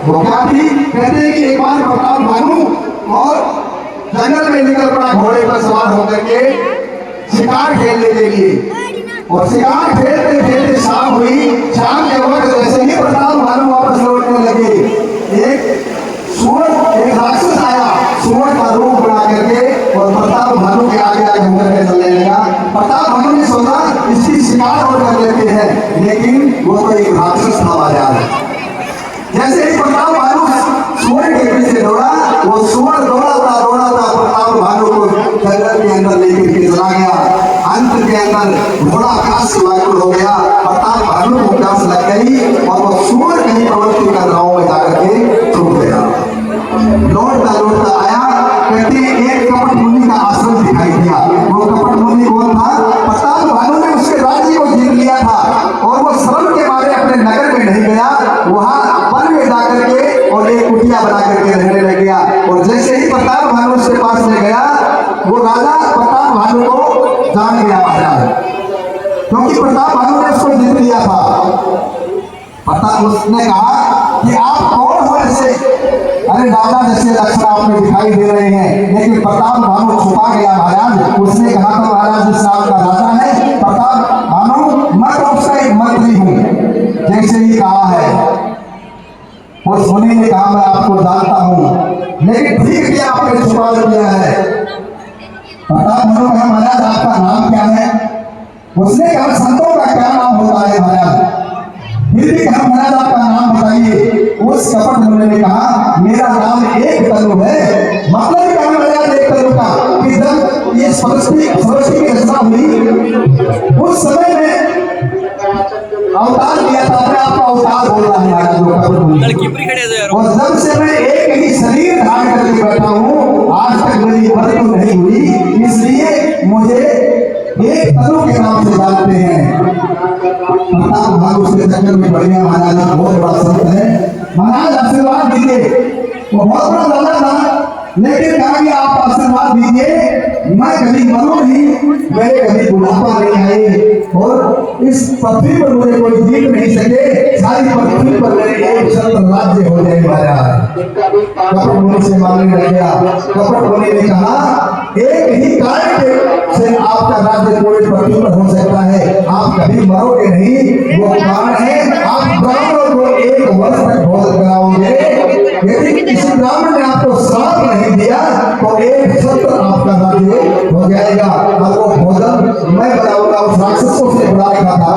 वो क्या थी? कहते हैं कि एक बार प्रताप भानु और जंगल में निकल पड़ा घोड़े पर सवार होकर के शिकार खेलने के लिए। और शिकार खेलते खेलते शाम हुई। शाम के वक्त जैसे ही प्रताप भानु वापस लौटने लगे, एक राक्षस आया सूअर का रूप बना करके और प्रताप भानु के आगे आगे होकर के चलने लगा। प्रताप भानु ने सोचा इसकी शिकार और कर लेते हैं, लेकिन वो तो एक राक्षस था बाजार। जैसे ही प्रताप भानु सूअर के पीछे दौड़ा, वो सूअर दौड़ा था प्रताप भानु को जंगल के अंदर लेकर के चला गया। अंत के अंदर घोड़ा आकाश से वायुल हो गया। प्रताप भानु को प्यास लग गई और वो सूअर कहीं प्रवृत्ति कर रहा में जाकर के छूट गया। लौटता आया, कहते एक कपट मुनि का आश्रम दिखाई दिया। वो कपट मुनि कौन था? प्रताप भानु ने उसके राज्य को जीत लिया था और वो श्रम के मारे अपने नगर में नहीं गया, वहां वन में जाकर के और एक कुटिया बना करके रहने लग गया। और जैसे ही प्रताप भानु उसके पास ले गया, वो राजा प्रताप भानु को जान गया महाराज, क्योंकि प्रताप भानु ने उसको जीत लिया था। प्रताप उसने कहा कि आप कौन हो ऐसे? अरे राजा जैसे लक्षण आपने दिखाई दे रहे हैं। लेकिन प्रताप भानु छुपा गया महाराज। उसने कहा था महाराज जिस नाम का राजा है प्रताप भानु, मैं तो उसका एक मंत्री हूँ। जैसे ही कहा है उस मुनि ने कहा मैं आपको जानता हूँ, लेकिन ठीक किया आपने छुपा दिया है। प्रताप भानु कहा महाराज आपका नाम क्या है? उसने कहा संतों का क्या नाम होता है महाराज? फिर भी कहा महाराज आपका नाम बताइए। उस कपट मुनि ने कहा मेरा नाम एक तनु है। मतलब क्या महाराज एक तनु का? कि जब ये सृष्टि की रचना हुई उस समय में अवतार लिया था, अपने आप को अवतार बोल रहा है महाराज वो कपट मुनि। और जब से मैं एक ही शरीर धारण करके बैठा हूँ, आज तक मेरी मृत्यु नहीं हुई, इसलिए मुझे एक तनु के नाम से जानते हैं। प्रताप भानु उसके चक्कर में पड़ गया। महाराज बहुत बड़ा संत है, महाराज आशीर्वाद दीजिए। वो बहुत बड़ा राजा था, लेकिन कहा कि आप आशीर्वाद दीजिए, मैं कभी मरूं नहीं, मेरे कभी बुढ़ापा नहीं आए और इस पृथ्वी पर मुझे कोई जीत नहीं सके, सारी पृथ्वी पर मेरे एक छत्र राज्य हो जाए महाराज। कपट मुनि से मांगने लग गया। कपट मुनि ने कहा एक ही कारण से आपका राज्य पूरी पृथ्वी पर हो सकता है, आप कभी मरोगे नहीं। वो कारण है आप ब्राह्मणों को एक वर्ष तक भोजन कराओगे। यदि किसी ब्राह्मण ने आपको श्राप नहीं दिया तो एक छत्र आपका राज्य हो जाएगा। और वो भोजन मैं बनाऊंगा। उस राक्षस को उसने बुला रखा था,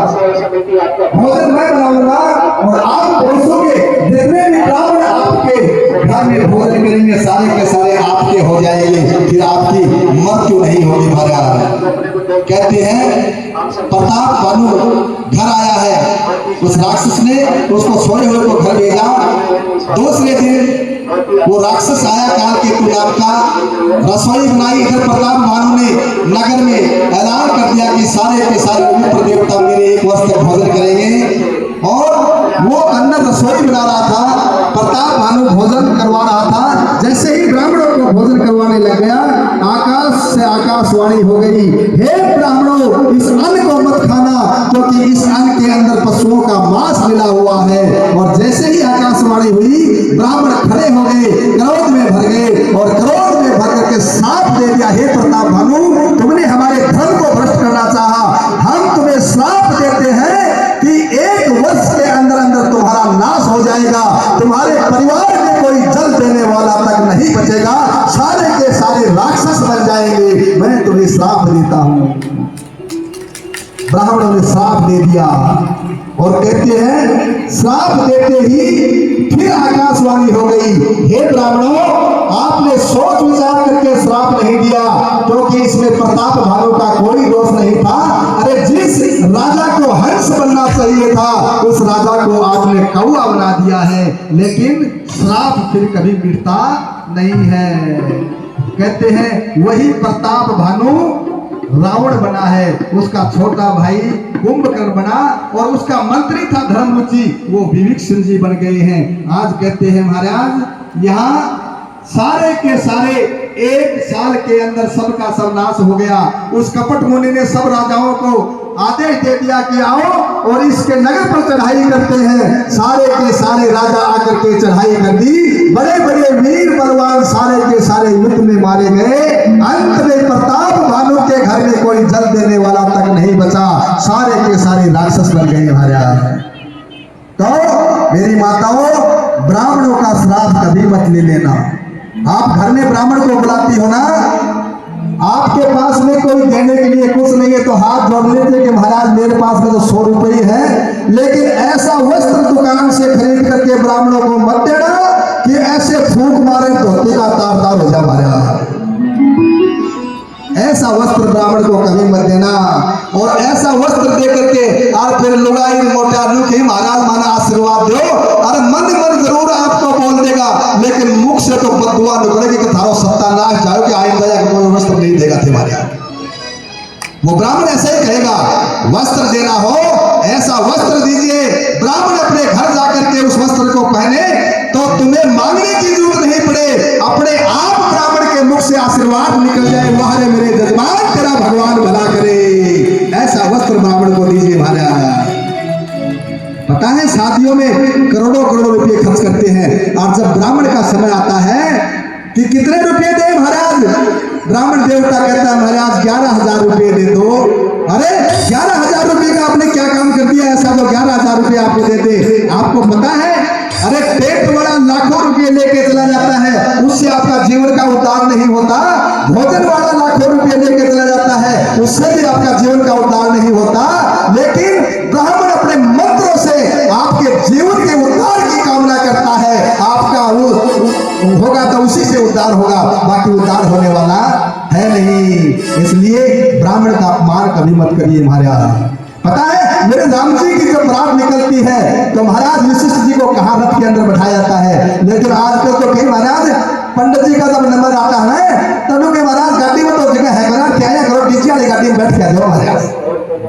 भोजन मैं बनाऊंगा और आप परोसोगे। जितने भी ब्राह्मण आपके घर में भोजन करेंगे सारे के सारे आपके हो जाएंगे, फिर आपकी मृत्यु नहीं होगी महाराज। कहते हैं प्रताप भानु घर आया है, उस राक्षस ने उसको सोए हुए को घर भेजा। दूसरे दिन वो राक्षस आया, काल के नाम का रसोई बनाई। इधर प्रताप भानु ने नगर में ऐलान कर दिया कि सारे के सारे पवित्र देवता मेरे एक वर्ष तक भोजन करेंगे। और वो अंदर रसोई बना रहा था, प्रताप भानु भोजन करवा रहा था। जैसे ही ब्राह्मणों को भोजन करवाने लग गया, आकाश से आकाशवाणी हो गई, हे ब्राह्मणों इस अन्न को मत खाना, क्योंकि इस अन्न के अंदर पशुओं का मांस मिला हुआ है। और जैसे ही आकाशवाणी हुई, ब्राह्मण खड़े हो गए, क्रोध में भर गए और क्रोध में भर करके श्राप दे दिया, हे प्रताप भानु तुमने हमारे धर्म को भ्रष्ट करना चाहा, हम तुम्हें श्राप देते हैं कि एक वर्ष के अंदर अंदर तुम्हारा नाश हो जाएगा, तुम्हारे परिवार में कोई जल देने वाला तक नहीं बचेगा, सारे के सारे राक्षस बन जाएंगे, मैं तुम्हें श्राप देता हूं। ब्राह्मणों ने श्राप दे दिया और कहते हैं श्राप देते ही फिर आकाशवाणी हो गई, हे ब्राह्मणों आपने सोच विचार करके श्राप नहीं दिया, क्योंकि इसमें प्रताप भानु का कोई दोष नहीं था। अरे जिस राजा को हंस बनना चाहिए था उस राजा को आपने कौआ बना दिया है, लेकिन श्राप फिर कभी मिटता नहीं है। कहते हैं वही प्रताप भानु रावण बना है, उसका छोटा भाई कुंभकर्ण बना और उसका मंत्री था धर्मरुचि, वो विभीषण जी बन गए हैं। आज कहते हैं महाराज यहाँ सारे के सारे एक साल के अंदर सबका सब नाश हो गया। उस कपट मुनि ने सब राजाओं को आदेश दे दिया कि आओ और इसके नगर पर चढ़ाई करते हैं। सारे के सारे राजा आकर के चढ़ाई कर दी। बड़े बड़े वीर बलवान सारे के सारे युद्ध में मारे गए। अंत में प्रताप भानु के घर में कोई जल देने वाला तक नहीं बचा। सारे के सारे राक्षस बन गए महाराज। तो मेरी माताओं, ब्राह्मणों का श्राप कभी मत ले लेना। आप घर में ब्राह्मण को बुलाती हो ना, आपके पास में कोई देने के लिए कुछ नहीं है तो हाथ जोड़ लेते कि महाराज मेरे पास में तो 100 रुपये ही है। लेकिन ऐसा वस्त्र दुकान से खरीद करके ब्राह्मणों को मत देना कि ऐसे फूंक मारे धोती का तार तार हो जाए महाराज। ऐसा वस्त्र ब्राह्मण को कभी मत देना। और ऐसा वस्त्र दे करके और फिर लुगाई मोटा लुकी महाराज माना आशीर्वाद दो। अरे मन मन जरूर आपको बोल देगा, लेकिन मुख से तो बददुआ निकलेगी कि थारो सत्यानाश जाओ कि आइंदा कोई वस्त्र नहीं देगा थे महाराज। वो ब्राह्मण ऐसे ही कहेगा, वस्त्र देना हो ऐसा वस्त्र दीजिए। ब्राह्मण अपने घर जाकर के उस वस्त्र को पहने तो तुम्हें मांगने की जरूरत नहीं पड़े, अपने आप ब्राह्मण के मुख से आशीर्वाद निकल जाए, वाह रे मेरे जजमान तेरा भगवान भला करे। ऐसा वस्त्र ब्राह्मण को दीजिए महाराज। पता है शादियों में करोड़ों करोड़ों रुपए खर्च करते हैं, और जब ब्राह्मण का समय आता है कि कितने रुपए दे महाराज, ब्राह्मण देवता कहता है महाराज 11,000 रुपये दे दो। अरे 11,000 रुपये का आपने क्या काम कर दिया ऐसा तो 11,000 रुपये आपको देते। आपको पता है, अरे टेंट वाला लाखों रुपये लेके चला जाता है, उससे आपका जीवन का उद्धार नहीं होता। भोजन वाला लाखों रुपये लेके चला जाता है, उससे भी आपका जीवन का उद्धार नहीं होता। लेकिन ब्राह्मण अपने मंत्रों से आपके जीवन के उद्धार की कामना करता है। आपका होगा तो उसी से उद्धार होगा, बाकी उद्धार होने वाला है नहीं। इसलिए ब्राह्मण का अपमान कभी मत करिए महाराज। पता है मेरे राम जी की जब बारात निकलती है तो महाराज वशिष्ठ जी को कहाँ रथ के अंदर बैठाया जाता है। लेकिन आजकल तो कहीं महाराज पंडित जी का जब नंबर आता है तब के महाराज गाड़ी में तो जगह है महाराज, क्या करो डीजे वाली गाड़ी में बैठ के जाओ महाराज।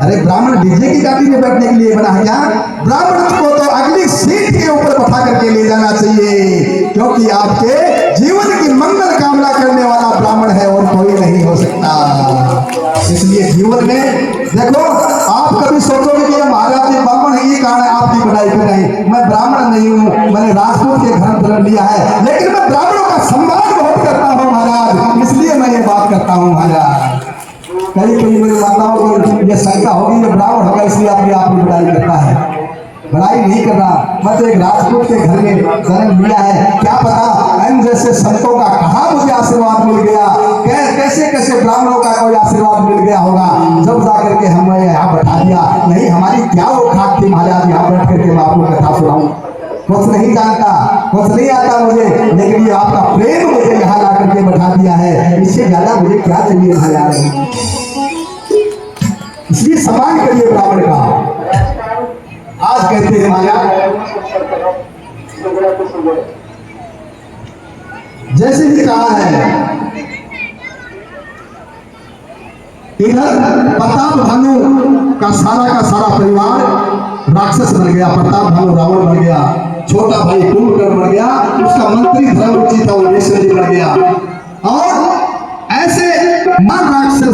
अरे ब्राह्मण डीजे की गाड़ी में बैठने के लिए बना है क्या? ब्राह्मण को तो अगली सीट के ऊपर बैठा करके ले जाना चाहिए, क्योंकि आपके जीवन की मंगल कामना करने वाला ब्राह्मण है और कोई नहीं हो सकता। इसलिए जीवन में देखो, आप कभी सोचोगे कि महाराज जी ब्राह्मण है, ये कारण है आपकी बनाई पे नहीं। मैं ब्राह्मण नहीं हूँ, मैंने राजपूत के घर जन्म लिया है, लेकिन मैं ब्राह्मणों का सम्मान बहुत करता हूँ महाराज, इसलिए मैं ये बात करता हूँ महाराज। कई कई मेरी माताओं को ये शंका होगी ये ब्राह्मण होगा इसलिए अपनी आप की बुराई करता है। बुराई नहीं कर रहा, मैं तो एक राजपूत के घर में जन्म लिया है, क्या पता इन जैसे संतों का कहाँ मुझे आशीर्वाद मिल गया, कैसे कैसे ब्राह्मणों का कोई आशीर्वाद मिल गया होगा जब जाकर के हमें यहाँ बैठा दिया। नहीं हमारी क्या वो खाक थी महाराज यहाँ बैठ करके मैं आपको कथा सुनाऊं। कुछ नहीं जानता, कुछ नहीं आता मुझे, लेकिन ये आपका प्रेम मुझे यहाँ ला करके बैठा दिया है, इससे ज्यादा मुझे क्या चाहिए महाराज। इसलिए सम्मान करिए ब्राह्मण का। आज कहते हैं महाराज, जैसे भी कहा है इधर प्रताप भानु का सारा परिवार राक्षस बन गया, प्रताप भानु रावण बन गया, छोटा भाई कुंभकर्ण बन गया, उसका मंत्री धर्मरुचि था वो बन गया, और ऐसे मन राक्षस